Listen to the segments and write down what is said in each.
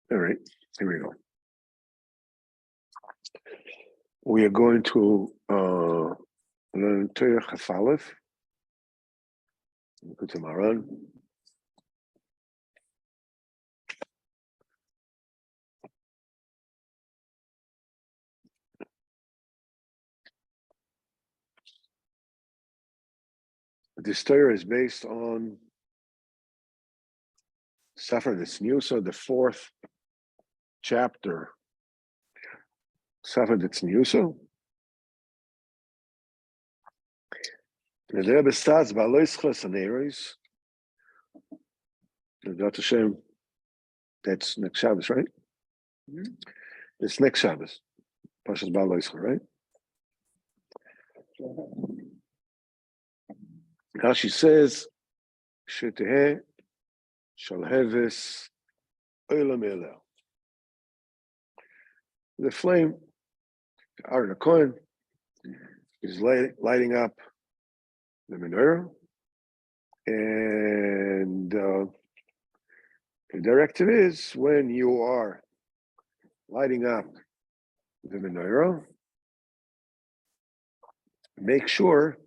All right, here we go. We are going to learn Torah Chaf Aleph. Likutey Moharan. This Torah is based on Sefer Tzniusa, the fourth chapter. Sefer Tzniusa. And the Rebbe starts by Loischos and Eres. Dr. Hashem, that's next Shabbos, right? Mm-hmm. It's next Shabbos. Pashas Ba Loischos, right? Now she says, Sheteheh Shalheves Olam Elel. The flame, Aaron HaKohen, is lighting up the menorah, and the directive is when you are lighting up the menorah, make sure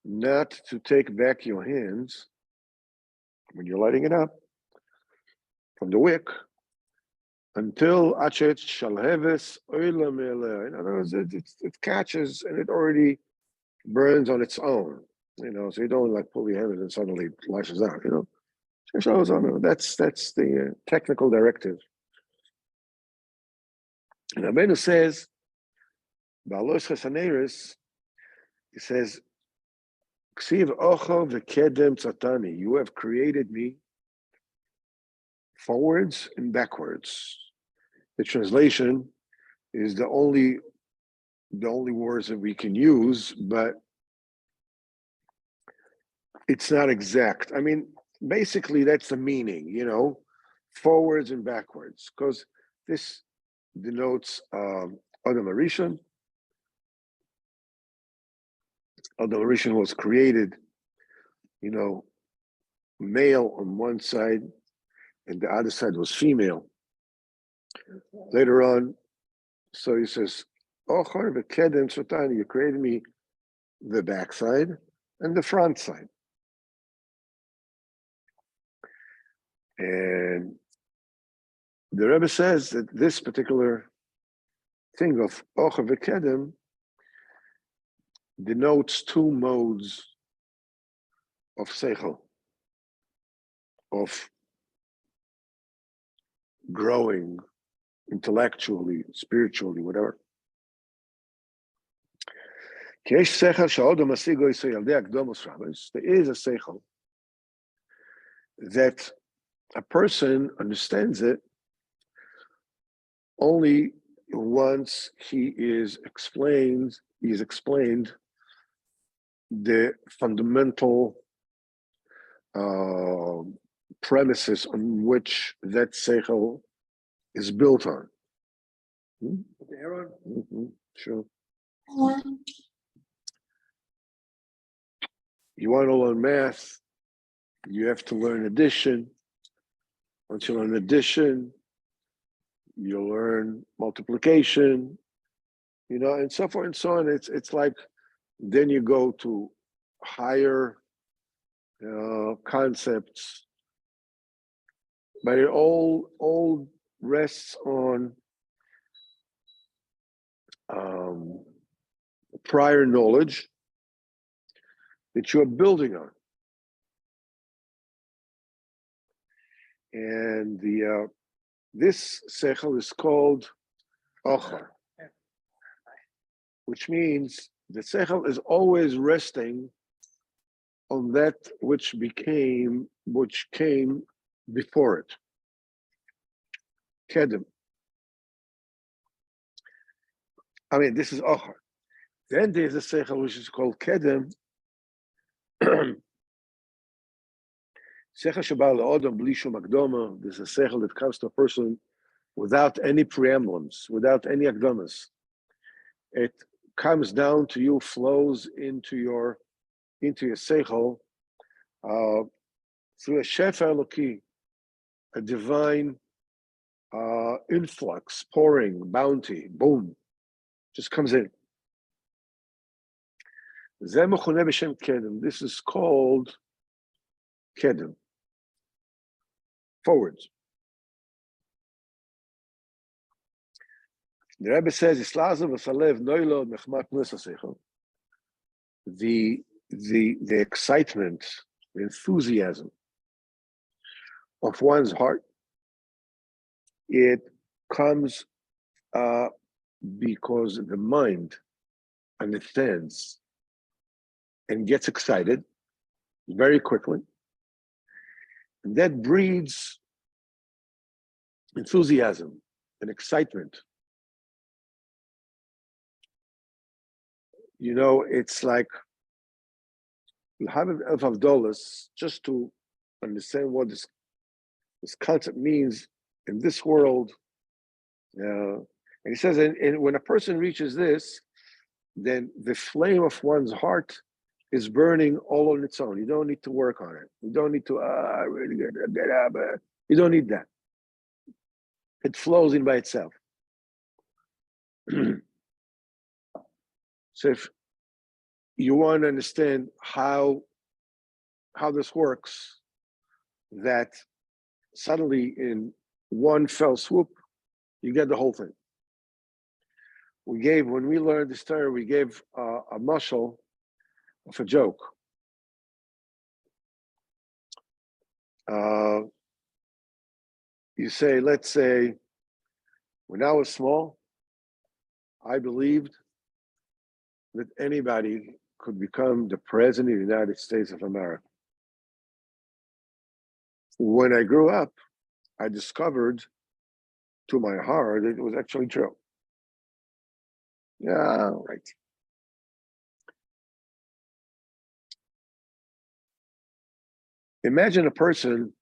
not to take back your hands when you're lighting it up from the wick until Achet Shalheves Olam Eleh. In other words, it catches and it already burns on its own. So you don't like pull your hand and suddenly it flashes out. That's the technical directive. And Rabbeinu says, Ba'alos Chasaneris, he says, Ksiv ocho v'kedem tzatani. You have created me forwards and backwards. The translation is the only words that we can use, but it's not exact. I mean, basically that's the meaning, forwards and backwards, because this denotes Adam Harishon. Adam Harishon was created, male on one side, and the other side was female. Later on, so he says, Ochar v'kedem tzotani, you created me the backside and the front side. And the Rebbe says that this particular thing of Ochar v'kedem denotes two modes of seichel, of growing intellectually, spiritually, whatever. There is a seichel that a person understands it only once he is explained the fundamental premises on which that seichel is built on. Mm-hmm. Sure. You want to learn math, you have to learn addition. Once you learn addition, you'll learn multiplication, and so forth and so on. It's like then you go to higher concepts, but it all rests on prior knowledge that you are building on. And this seichel is called ochar, which means the seichel is always resting on that which came before it. Kedem. I mean, this is ochar. Then there's a seichel which is called kedem. Seichel sheba le'odam bli shum akdoma. There's a seichel that comes to a person without any preamblums, without any akdomas. It comes down to you, flows into your seichel through a shefa eloki, a divine influx, pouring, bounty, boom, just comes in. This is called kedem, forwards. The Rebbe says, the excitement, the enthusiasm of one's heart, it comes because the mind understands and gets excited very quickly. And that breeds enthusiasm and excitement. You know, it's like L'Havim of Avdolas, just to understand what this concept means in this world. And he says, and when a person reaches this, then the flame of one's heart is burning all on its own. You don't need to work on it. You don't need to, really good, you don't need that. It flows in by itself. So if you want to understand how this works, that suddenly in one fell swoop, you get the whole thing. When we learned this story, we gave a mashal of a joke. You say, let's say, when I was small, I believed that anybody could become the president of the United States of America. When I grew up, I discovered, to my horror, that it was actually true. Yeah, right. Imagine a person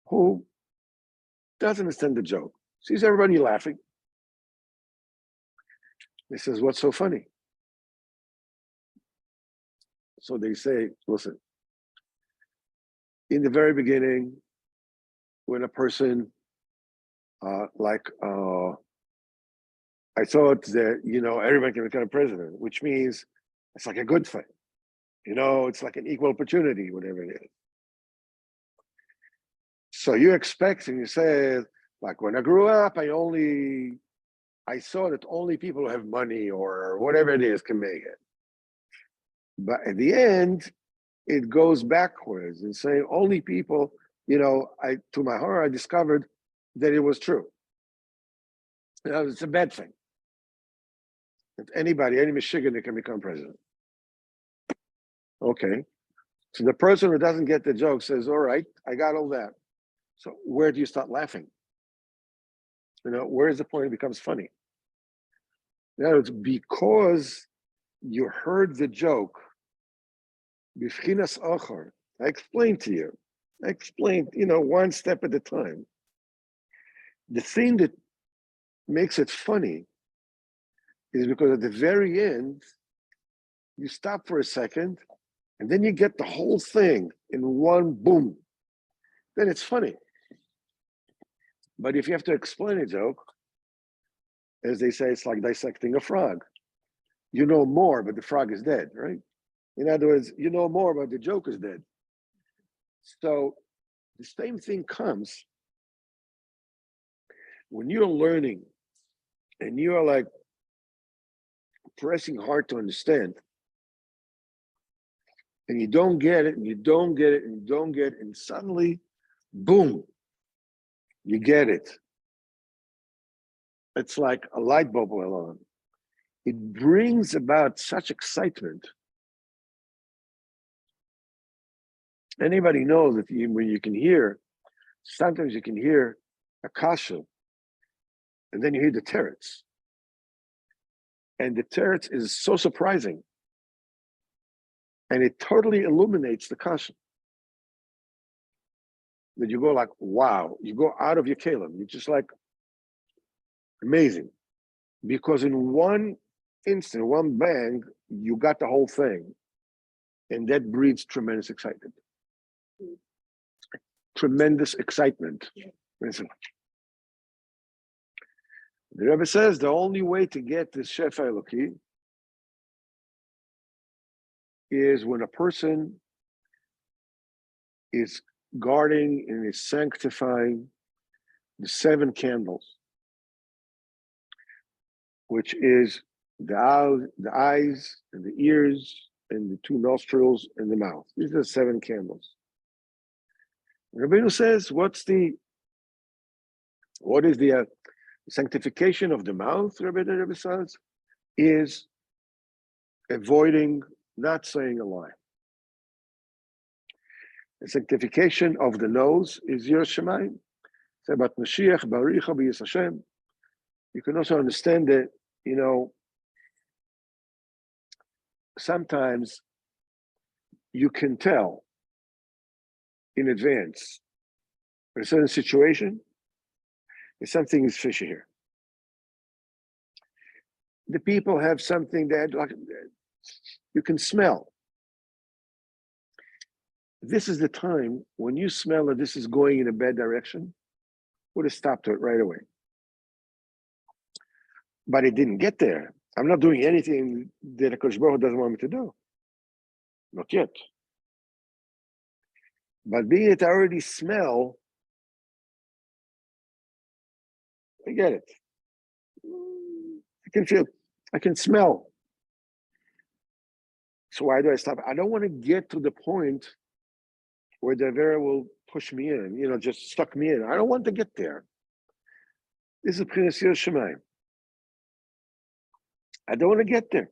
who doesn't understand the joke, sees everybody laughing. He says, what's so funny? So they say, listen, in the very beginning, when a person, I thought that, everybody can become president, which means it's like a good thing. It's like an equal opportunity, whatever it is. So you expect, and you say, like when I grew up, I saw that only people who have money or whatever it is can make it. But at the end, it goes backwards and saying only people, to my horror, I discovered that it was true. It's a bad thing. That anybody, any Michiganer can become president. Okay. So the person who doesn't get the joke says, all right, I got all that. So where do you start laughing? Where is the point it becomes funny? It's because you heard the joke. B'chinas achar. I explained to you. One step at a time. The thing that makes it funny is because at the very end, you stop for a second, and then you get the whole thing in one boom. Then it's funny. But if you have to explain a joke, as they say, it's like dissecting a frog. You know more, but the frog is dead, right? In other words, you know more, but the joke is dead. So the same thing comes when you're learning and you are like pressing hard to understand, and you don't get it, and you don't get it, and you don't get it, and suddenly, boom, you get it. It's like a light bulb went on. It brings about such excitement. Anybody knows that when you can hear, sometimes you can hear a kasha, and then you hear the teretz. And the teretz is so surprising. And it totally illuminates the kasha. That you go like, wow, you go out of your kalim. You're just like, amazing. Because in one instant, one bang, you got the whole thing. And that breeds tremendous excitement. Tremendous excitement. Listen. The Rebbe says the only way to get this Shefa Eloki is when a person is guarding and is sanctifying the 7 candles, which is the eyes and the ears and the 2 nostrils and the mouth. These are the 7 candles. Rabbeinu says, what is the sanctification of the mouth? Rebbe says, is avoiding not saying a lie. The sanctification of the nose is Yiras Shamayim. Say about Mashiach, Baricha, B'Yis Hashem. You can also understand that, sometimes you can tell in advance in a certain situation if something is fishy here. The people have something that you can smell. This is the time when you smell that this is going in a bad direction, would have stopped it right away. But it didn't get there. I'm not doing anything that a Kodesh Baruch Hu doesn't want me to do. Not yet. But being it I already smell, I get it. I can feel, I can smell. So why do I stop? I don't want to get to the point where the Avera will push me in, just stuck me in. I don't want to get there. This is B'chinas Yiras Shamayim. I don't want to get there.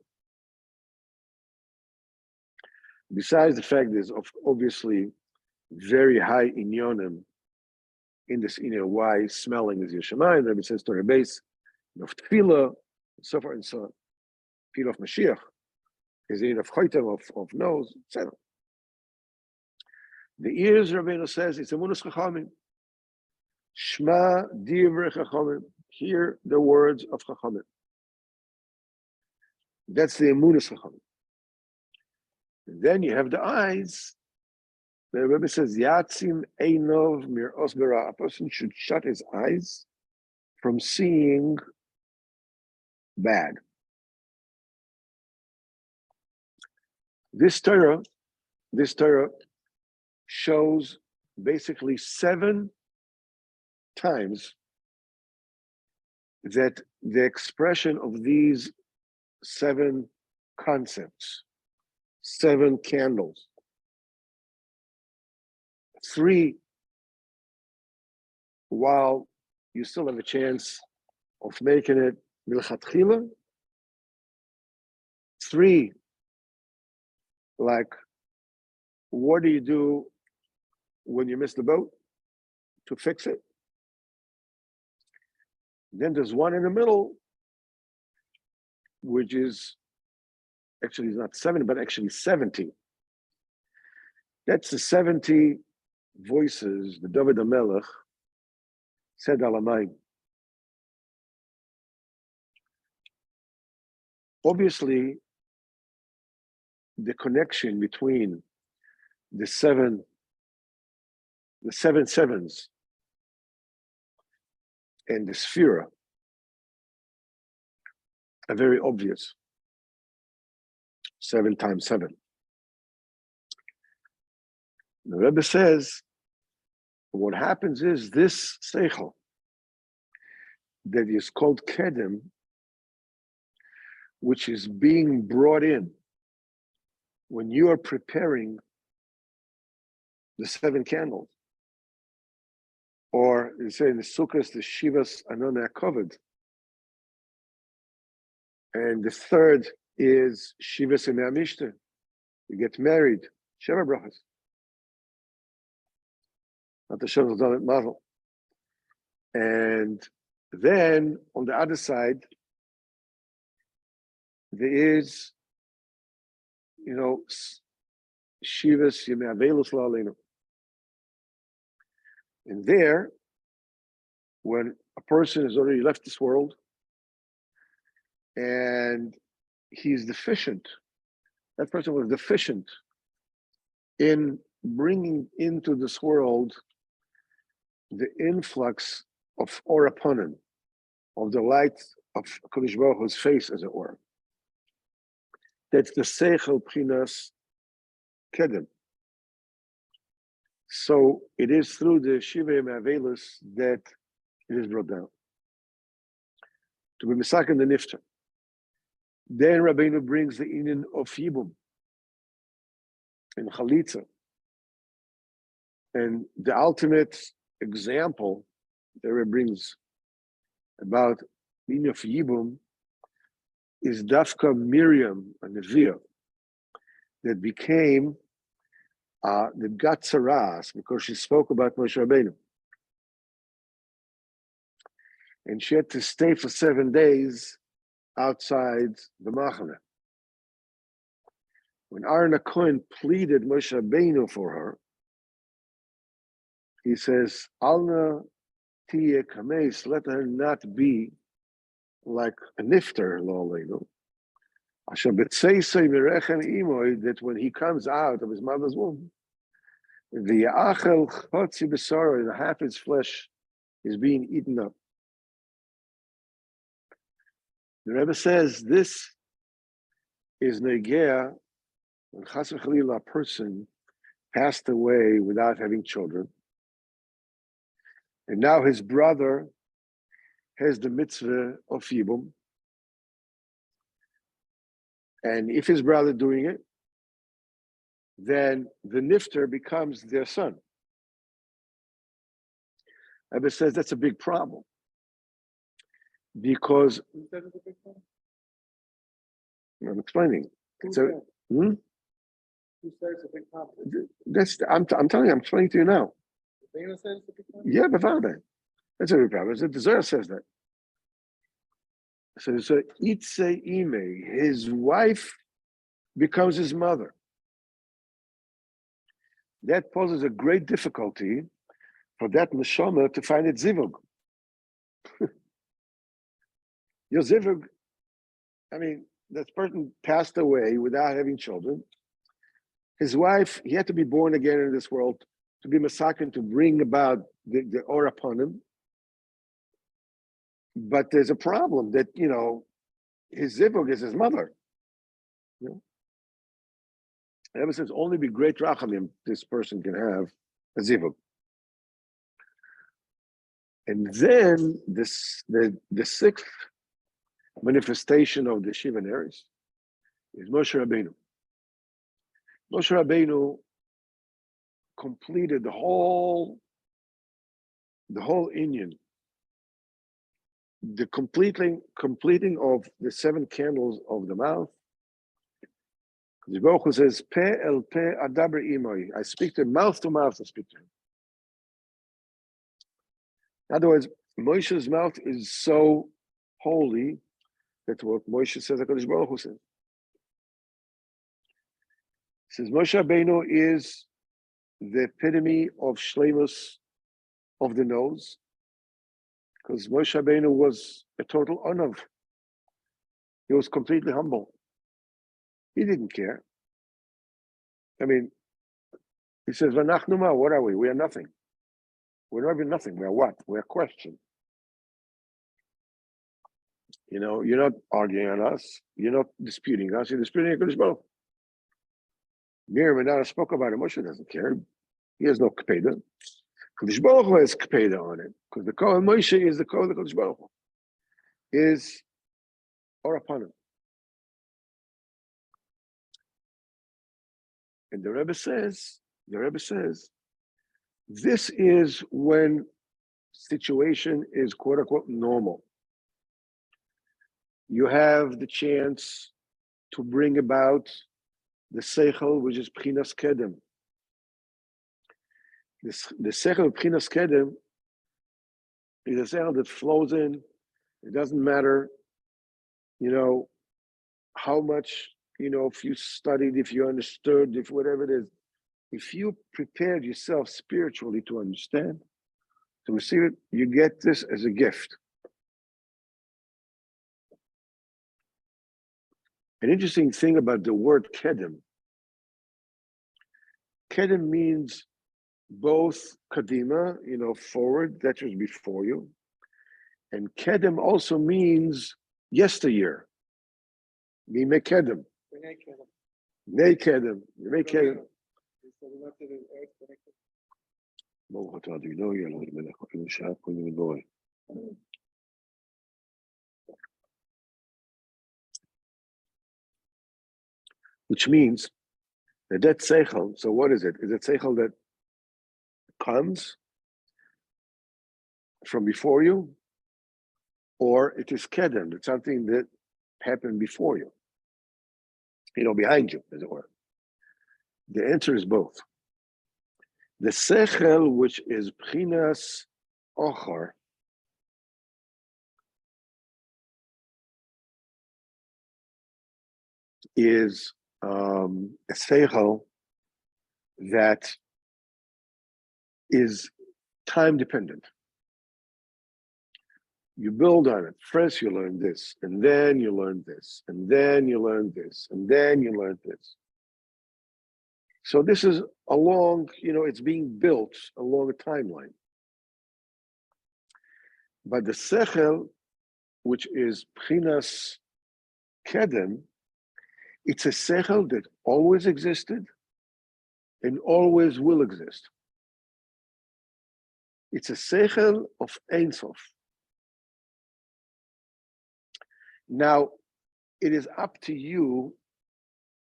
Besides the fact there's obviously very high inyonim in this, why smelling is Yiras Shamayim. Rabbi says to Rebbeis, of tefillah, and so forth and so on. Tefillah of Mashiach is in of choitem, of nose, etc. The ears, Rabbeinu says, it's emunus chachamim. Shema divrei chachamim. Hear the words of chachamim. That's the emunus chachamim. And then you have the eyes. The Rebbe says, Yatzim einov mir'os bera. A person should shut his eyes from seeing bad. This Torah shows basically 7 times that the expression of these 7 concepts, 7 candles, 3 while you still have a chance of making it milchatchila, 3 like, what do you do when you miss the boat to fix it? Then there's 1 in the middle, which is actually not 7, but actually 70. That's the 70 voices the David HaMelech said alamayim. Obviously, the connection between the 7 sevens and the Sphira are very obvious. 7 times 7. The Rebbe says, what happens is this seichel that is called kedem, which is being brought in when you are preparing the 7 candles, or you say in the Sukkot, the Shivas Anona Kovid, and the 3rd is Shivas Emei Mishta. You get married, Sheva Brachas. Not the Sheva Zalet Mazel. And then on the other side, there is, Shivas Yemei Avelus La'aleinu. And there, when a person has already left this world and he's deficient, that person was deficient in bringing into this world the influx of Oraponim, of the light of Kodesh Baruch Hu's face, as it were. That's the Seichel Pchinas Kedem. So it is through the Shivei Ma'avelus that it is brought down. To be Misaken the Nifter. Then Rabbeinu brings the Inyan of Yibum in Chalitza. And the ultimate example that Rebbe brings about Inyan of Yibum is Dafka Miriam, a Neviah, that became that got tzaras because she spoke about Moshe Rabbeinu. And she had to stay for 7 days outside the Moharan. When Aaron HaKohen pleaded Moshe Rabbeinu for her, he says, Alna tiye kameis, let her not be like a nifter, lo aleinu. Asher b'tzeisei mirechem imoy, that when he comes out of his mother's womb, the achel chotzi b'sara, the half its flesh is being eaten up. The Rebbe says this is negea when chas v'chalila, a person passed away without having children, and now his brother has the mitzvah of Yibum, and if his brother doing it, then the nifter becomes their son. Rebbe says that's a big problem. Because I'm explaining. Who said it's a big problem? I'm telling you, I'm explaining to you now. Dana said it's a big problem? Yeah, Bavada. That's a big problem. The Zohar says that. So Itse Ime, his wife becomes his mother. That poses a great difficulty for that neshama to find its zivug. Your zivug, I mean, that person passed away without having children. His wife, he had to be born again in this world to be masakin, to bring about the or upon him. But there's a problem that, his zivug is his mother. Ever since only be great rachamim, this person can have a zivug. And then the sixth manifestation of the Shivan Eris is Moshe Rabbeinu. Moshe Rabbeinu completed the whole Inyan, the completing of the 7 candles of the mouth. The Baruch Hu says, "Pe el pe adaber imoi." I speak to him, mouth to mouth. I speak to him. In other words, Moshe's mouth is so holy. That's what Moshe says, HaKadosh Baruch Hu says. He says, Moshe Rabbeinu is the epitome of shleimus of the nose, because Moshe Rabbeinu was a total onav. He was completely humble. He didn't care. I mean, he says, "V'nachnu ma, what are we? We are nothing. We're not even nothing. We are what? We are question. You're not arguing on us. You're not disputing us. You're disputing HaKadosh Baruch Hu." Miriam and Anna spoke about it. Moshe doesn't care. He has no kpeda. HaKadosh Baruch Hu has kpeda on it, because the Kohen Moshe is the Kohen HaKadosh Baruch Hu. Is or upon him. And the Rebbe says, this is when situation is quote unquote normal. You have the chance to bring about the seichel, which is Pchinas Kedem. The seichel of Pchinas Kedem is a seichel that flows in. It doesn't matter, how much, if you studied, if you understood, if whatever it is. If you prepared yourself spiritually to understand, to receive it, you get this as a gift. An interesting thing about the word kedem. Kedem means both kadima, forward, that was before you, and kedem also means yesteryear. Mime kedem, ne kedem, mime kedem. Which means that seichel. So what is it? Is it seichel that comes from before you, or it is kedem? It's something that happened before you, behind you, as it were. The answer is both. The seichel, which is pchinas ochar, is a seichel that is time dependent. You build on it. First you learn this, and then you learn this, and then you learn this, and then you learn this. So this is along, it's being built along a timeline. But the sechel, which is pchinas kedem, it's a sechel that always existed and always will exist. It's a sechel of Ein Sof. Now, it is up to you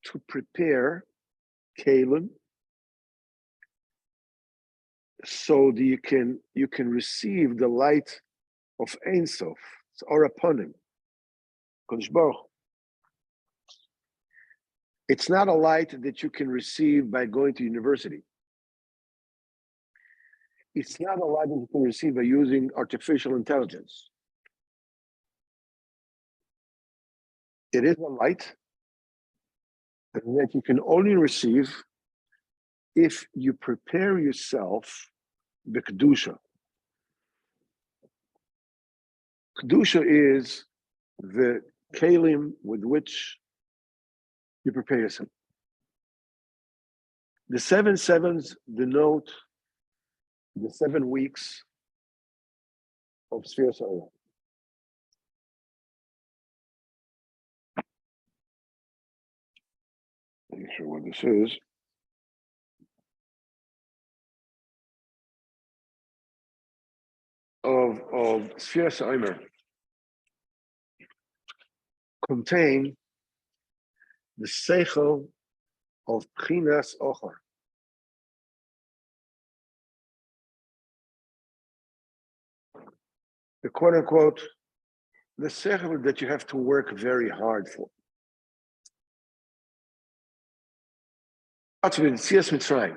to prepare kalim so that you can receive the light of Ein Sof. It's or upon him. Kodesh Baruch. It's not a light that you can receive by going to university. It's not a light that you can receive by using artificial intelligence. It is a light that you can only receive if you prepare yourself the Kedusha. Kedusha is the kalim with which you prepare yourself. The 7 sevens denote the 7 weeks of Sfira Sa'olah. I'm not sure what this is. Of Sfira Sa'olah contain the seichel of Pchinas Ochar. The quote unquote, the seichel that you have to work very hard for. That's with Tzias Mitzrayim.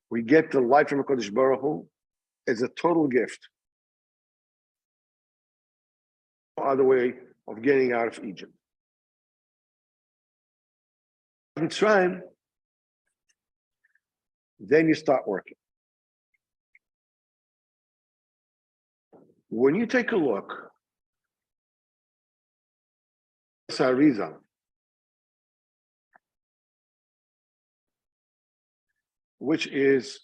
We get the light from HaKadosh Baruch Hu as a total gift. No other way of getting out of Egypt. Mitzrayim, then you start working. When you take a look, Sarizal, which is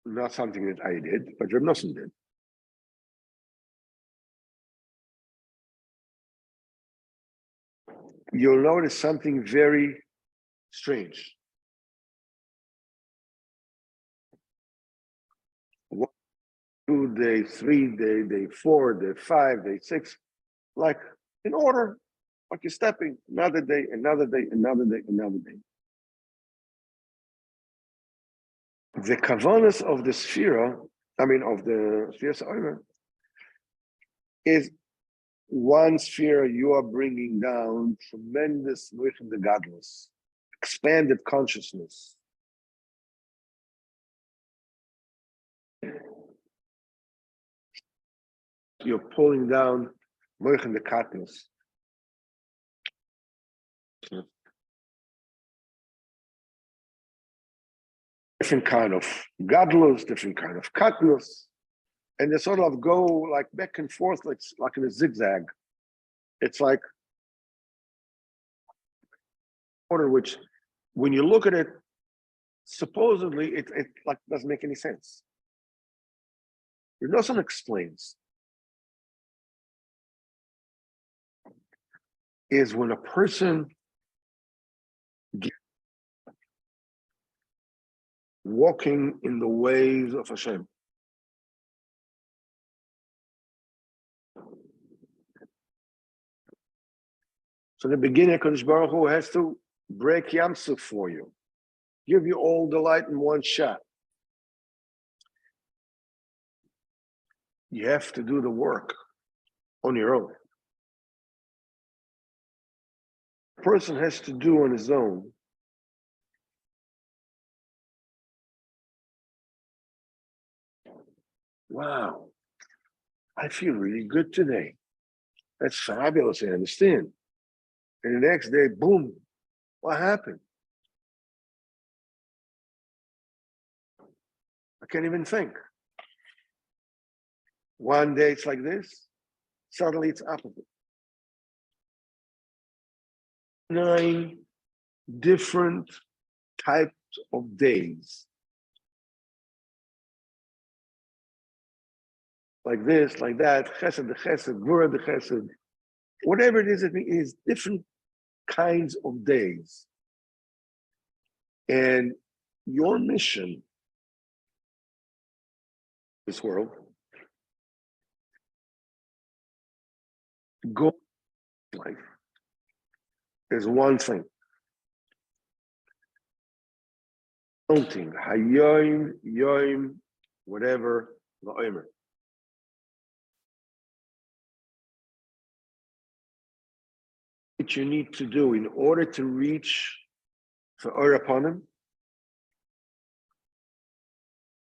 not something that I did, but Reb Nosson did. You'll notice something very strange. 1, 2, day 3, day 4, day 5, day 6, like in order, like you're stepping, another day, another day, another day, another day. The kavanas of the Sfira, of the Sfira Sa'olah, is one Sfira you are bringing down tremendous within the godless, expanded consciousness. You're pulling down Moich and the Katnus. Different kind of gadlus, different kind of katnus, and they sort of go like back and forth, like in a zigzag. It's like order, which when you look at it, supposedly it like doesn't make any sense. It doesn't explains is when a person walking in the ways of Hashem. So in the beginning, Kadosh Baruch Hu has to break Yamsuf for you, give you all the light in one shot. You have to do the work on your own. A person has to do on his own. Wow, I feel really good today. That's fabulous, I understand. And the next day, boom, what happened? I can't even think. One day it's like this, suddenly it's opposite. 9 different types of days. Like this, like that, chesed the chesed, gvura the chesed, whatever it is different kinds of days. And your mission, this world, go life is one thing. Counting, hayoim, yoim, whatever, la'omer. What you need to do in order to reach the Or upon him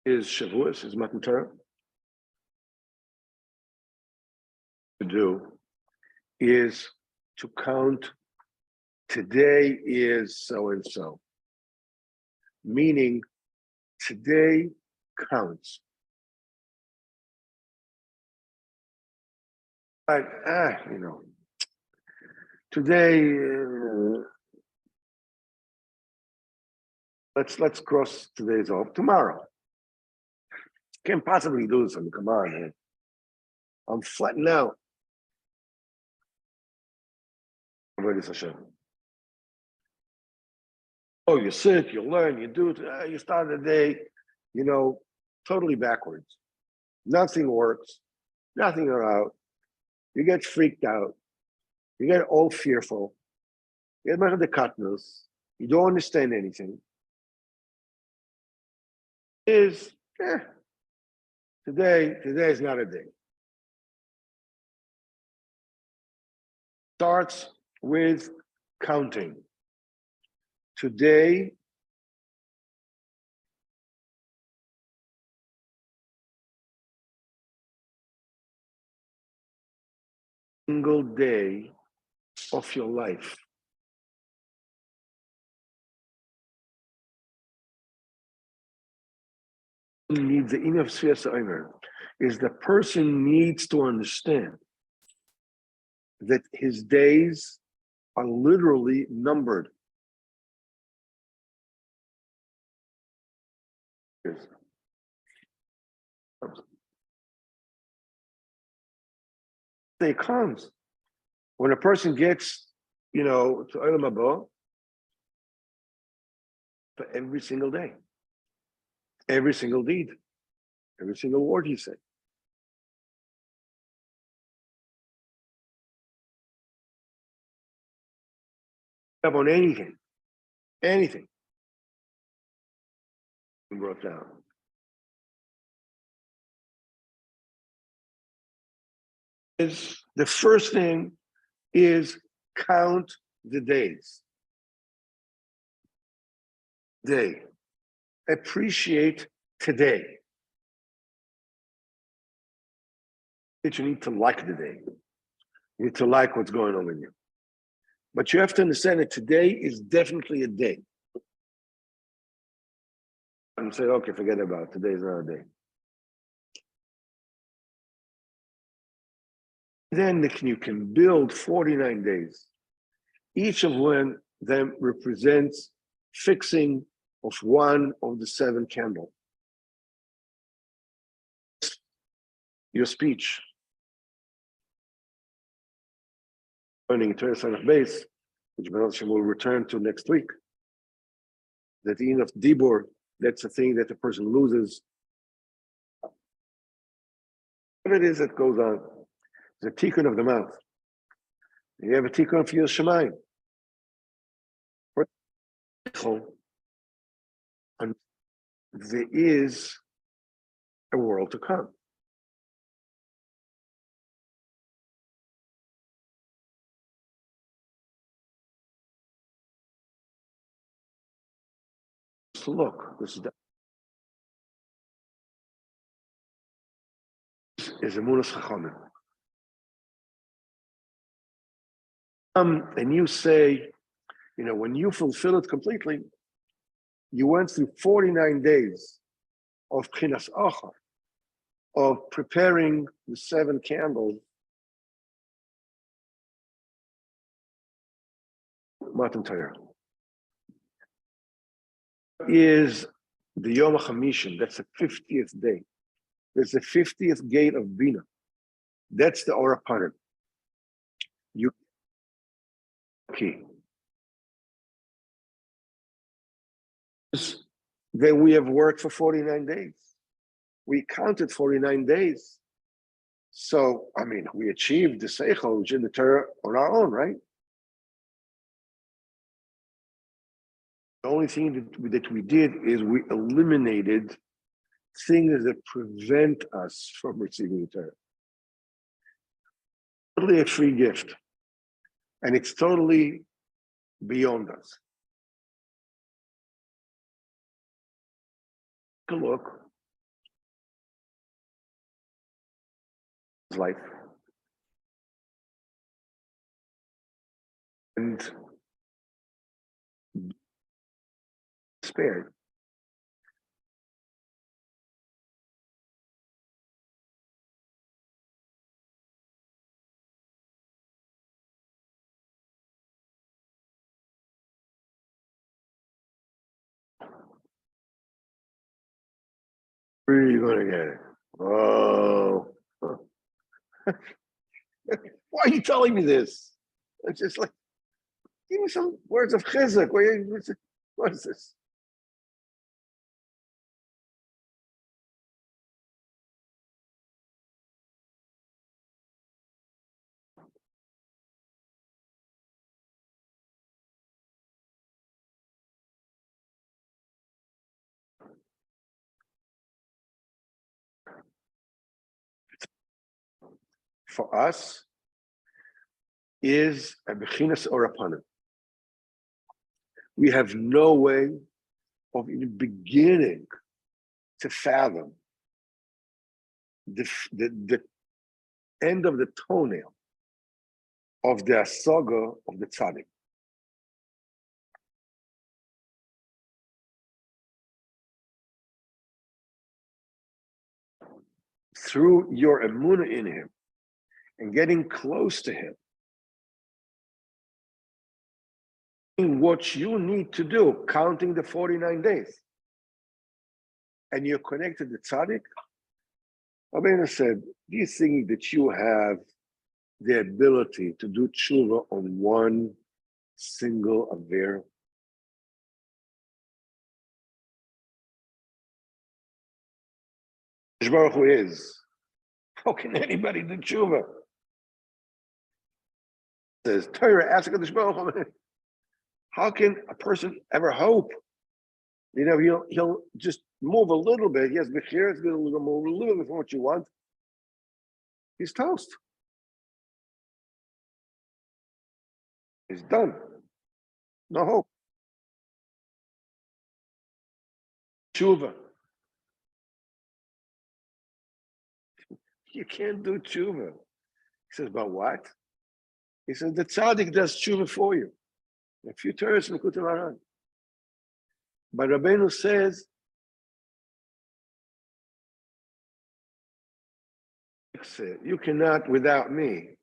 is Shavuos, is Matan Torah. To do is to count today is so and so, meaning today counts. Like, today, let's cross today's off. Tomorrow, can't possibly do something. Come on, man. I'm flattened out. Oh, you sit, you learn, you do. You start the day, totally backwards. Nothing works. Nothing out. You get freaked out. You get all fearful. You get the katnus. You don't understand anything. Today is not a day. Starts with counting. Today single day of your life. Needs the inner sphere is the person needs to understand that his days are literally numbered. Day comes when a person gets, to Olam Haba for every single day, every single deed, every single word he said. On anything brought down. The first thing is count the days. Day. Appreciate today. That you need to like the day. You need to like what's going on with you. But you have to understand that today is definitely a day. And say, okay, forget about it. Today is not a day. Then you can build 49 days, each of them represents fixing of one of the 7 candles. Your speech. Learning Torah Sanach Beis, which will return to next week. That the of Dibur, that's the thing that the person loses. What it is that goes on, the tikkun of the mouth. You have a tikkun for your Shemayim. And there is a world to come. So look, this is Emunas Chachamim. And you say, when you fulfill it completely, you went through 49 days of Chinas Achar, of preparing the 7 candles. Matan Torah is the Yom HaChamishim. That's the 50th day. That's the 50th gate of Bina. That's the Ora Paran. You key. Then we have worked for 49 days. We counted 49 days. So, we achieved the Seichel, which in the Torah on our own, right? The only thing that we did is we eliminated things that prevent us from receiving the Torah. Totally a free gift. And it's totally beyond us. Take a look. Life. And spared. Where are you going to get it? Oh. Why are you telling me this? It's just like, give me some words of chizuk. What is this? For us, is a bechinas orapanim. We have no way of even beginning to fathom the end of the toenail of the asaga of the tzaddik. Through your emunah in him and getting close to him, what you need to do, counting the 49 days, and you're connected to tzaddik. Rabbeinu said, do you think that you have the ability to do tshuva on one single aver? Baruch Hu is. How can anybody do tshuva? Says Torah, ask Kadosh Baruch Hu, how can a person ever hope? He'll just move a little bit. Yes, Bechir is going to move a little bit from what you want. He's toast. He's done. No hope. Tshuva. You can't do tshuva. He says, but what? He says, the tzaddik does tshuva for you. A few Torahs in Likutey Moharan. But Rabbeinu says, you cannot without me.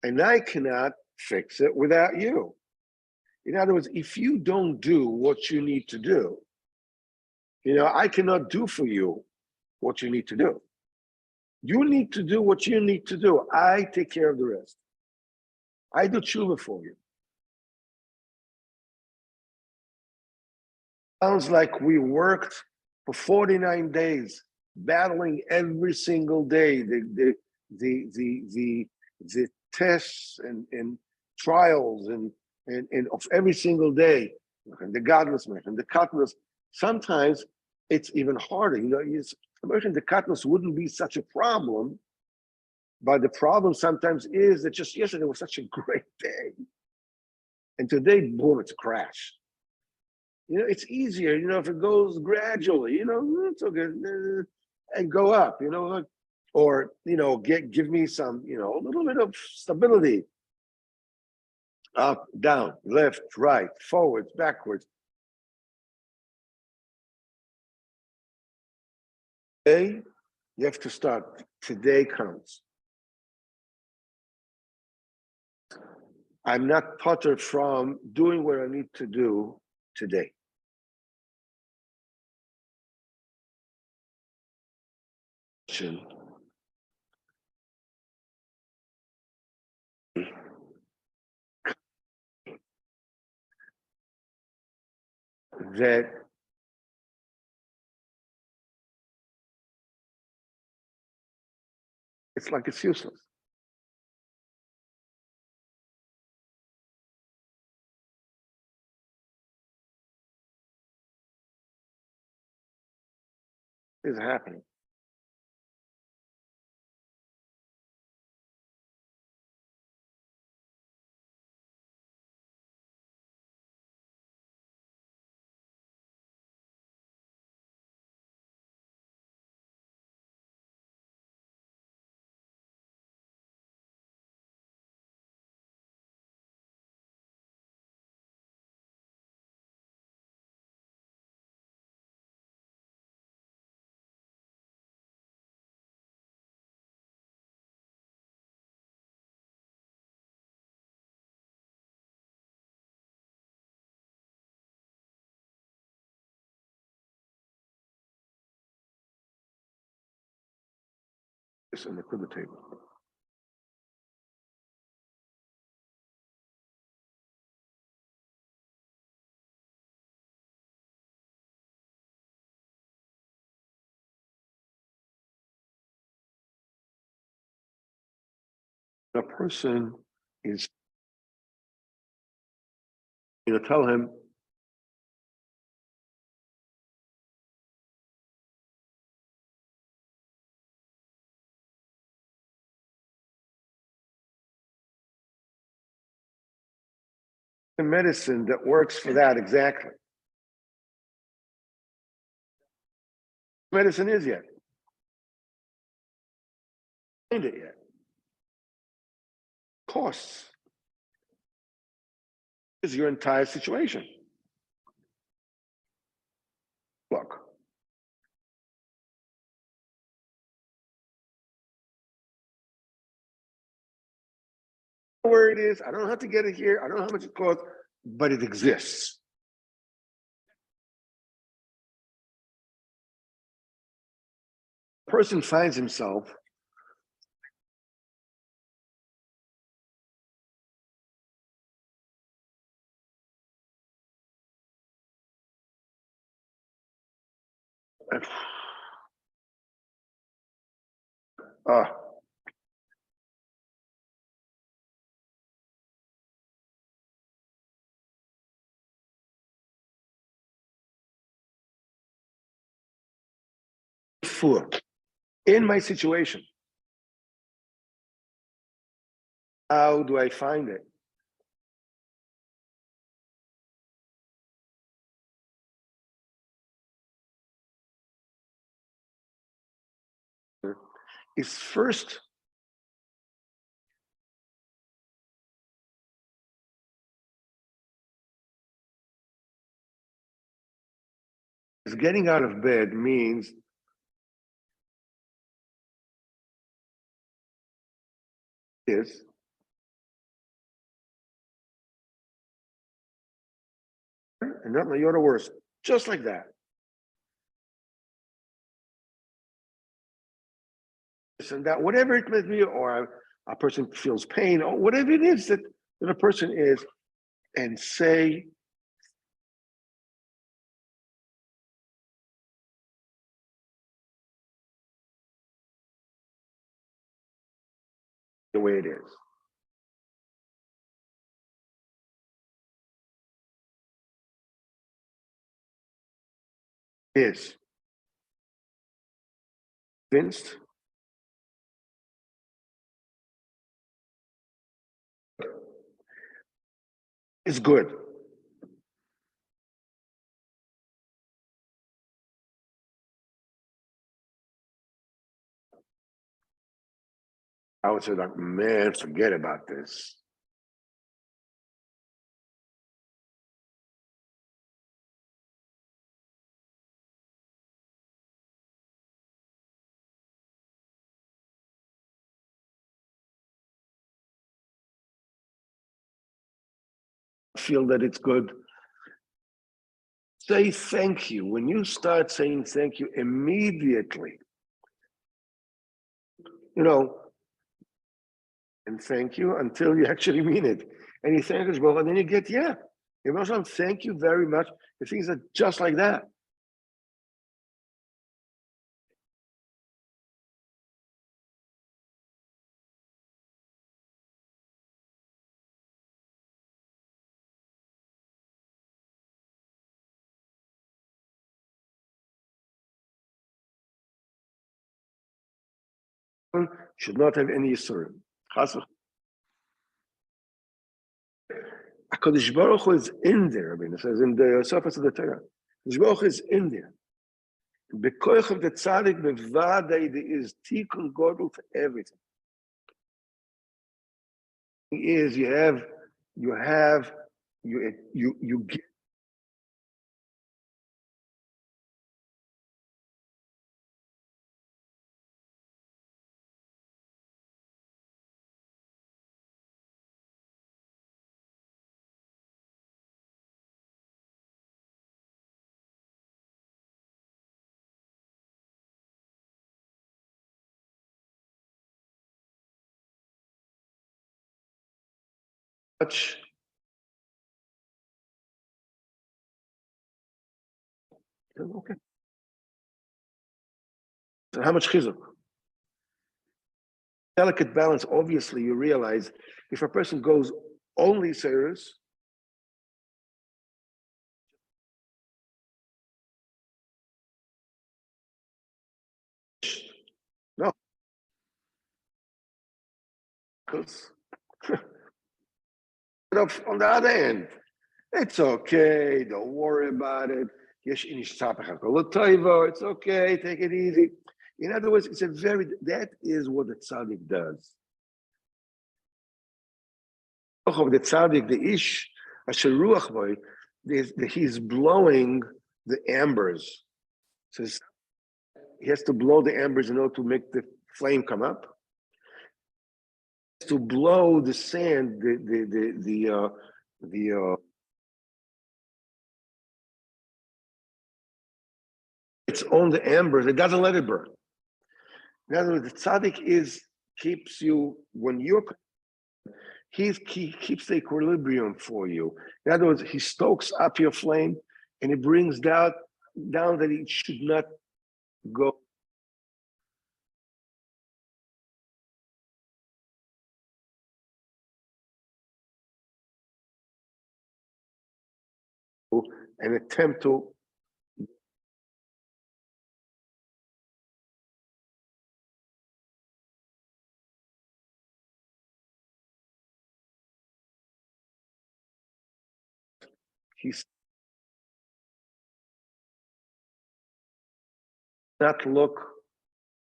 And I cannot fix it without you. In other words, if you don't do what you need to do, I cannot do for you what you need to do. You need to do what you need to do. I take care of the rest. I do tshuva for you. Sounds like we worked for 49 days, battling every single day, the tests and trials and of every single day, and the godlessness and the katnus. Sometimes it's even harder. The katnus wouldn't be such a problem, but the problem sometimes is that just yesterday was such a great day, and today, boom, it's a crash. It's easier, if it goes gradually, it's okay, and go up, or, give me some, a little bit of stability. Up, down, left, right, forwards, backwards. Today, you have to start. Today counts. I'm not puttered from doing what I need to do today. That it's like it's useless. It's happening. It's on the table. A person is, tell him, the medicine that works for that exactly. Medicine is yet. Find it yet. Costs is your entire situation. Look. Where it is, I don't know how to get it here, I don't know how much it costs, but it exists. The person finds himself in my situation. How do I find it? Is first is getting out of bed means is and not you're the worst. Just like that. This and that, whatever it may be, or a person feels pain, or whatever it is that a person is, and say, the way it is. Is convinced is good. I would say, like, man, forget about this. Feel that it's good. Say thank you. When you start saying thank you immediately, and thank you until you actually mean it. And you thank as well, and then you get, yeah. Thank you very much. The things are just like that. Should not have any yisurim. HaKadosh Baruch Hu is in there. I mean, it says in the surface of the Torah. HaKadosh Baruch Hu is in there. Bekoich of the tzaddik bevadei, there is tikkun godel for everything. Is you get much. Okay. So how much chizuk? Delicate balance. Obviously, you realize if a person goes only serious, no, because on the other end, it's okay. Don't worry about it. It's okay. Take it easy. In other words, that is what the tzaddik does. Of the tzaddik, the ish, asher ruach boy, he's blowing the ambers. So he has to blow the ambers in order to make the flame come up. To blow the sand, it's on the embers. It doesn't let it burn. In other words, the tzaddik keeps you when you're. He keeps the equilibrium for you. In other words, he stokes up your flame, and he brings down that it should not go. And attempt to he's not look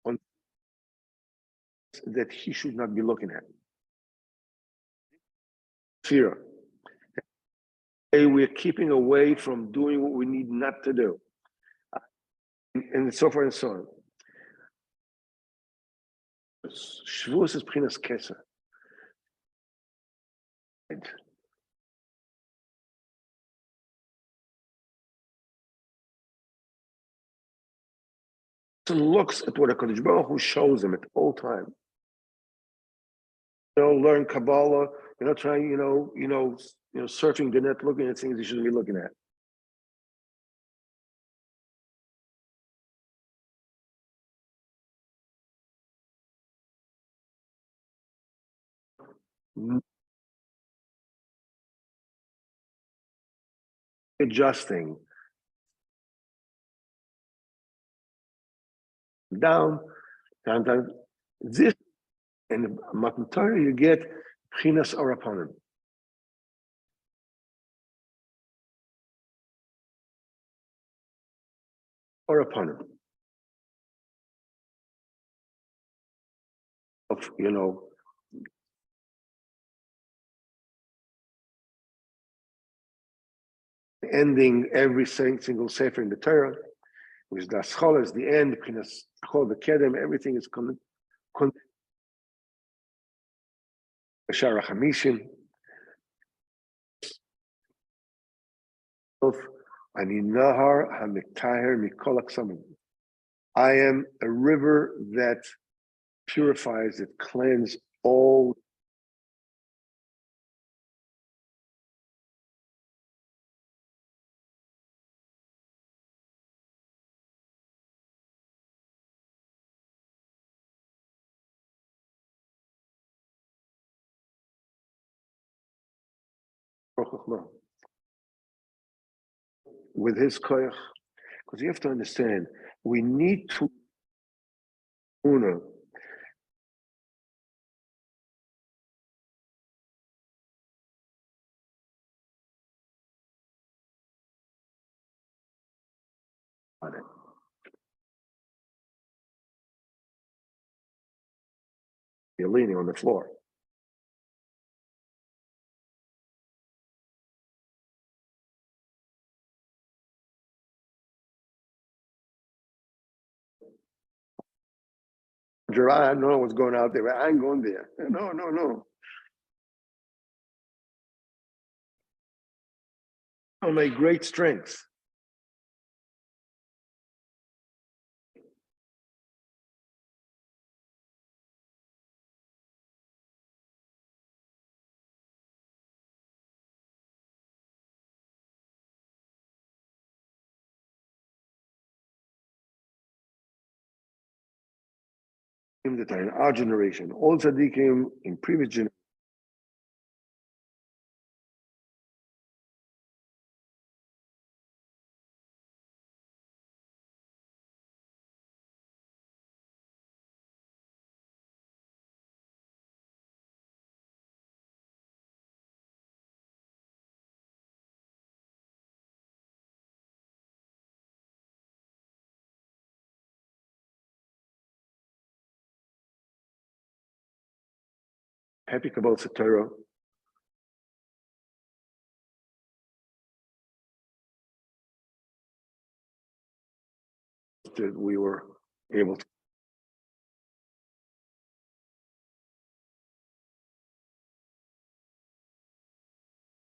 on that he should not be looking at. Fear. We're keeping away from doing what we need not to do, and so forth and so on. Shavuos is Pchinas Keser. looks at what HaKadosh Baruch Hu shows him at all time. Learn Kabbalah. You're not trying, surfing the net, looking at things you shouldn't be looking at. Adjusting down. This and Matan Torah you get Chinas Arapanim. Arapanim. Of ending every single sefer in the Torah, which the Aschol is the end, Chinas Chol the Kedem, everything is coming. Shara Hamishim. Ani Nahar HaMektaher Mikol Aksamim. I am a river that purifies, that cleanses all. With his koyach, because you have to understand, we need to on it. You're leaning on the floor. I don't know what's going out there. I ain't going there. No. On my great strength. That are in our generation, all tzaddikim in previous generations. Happy Kabbalah Torah. That we were able to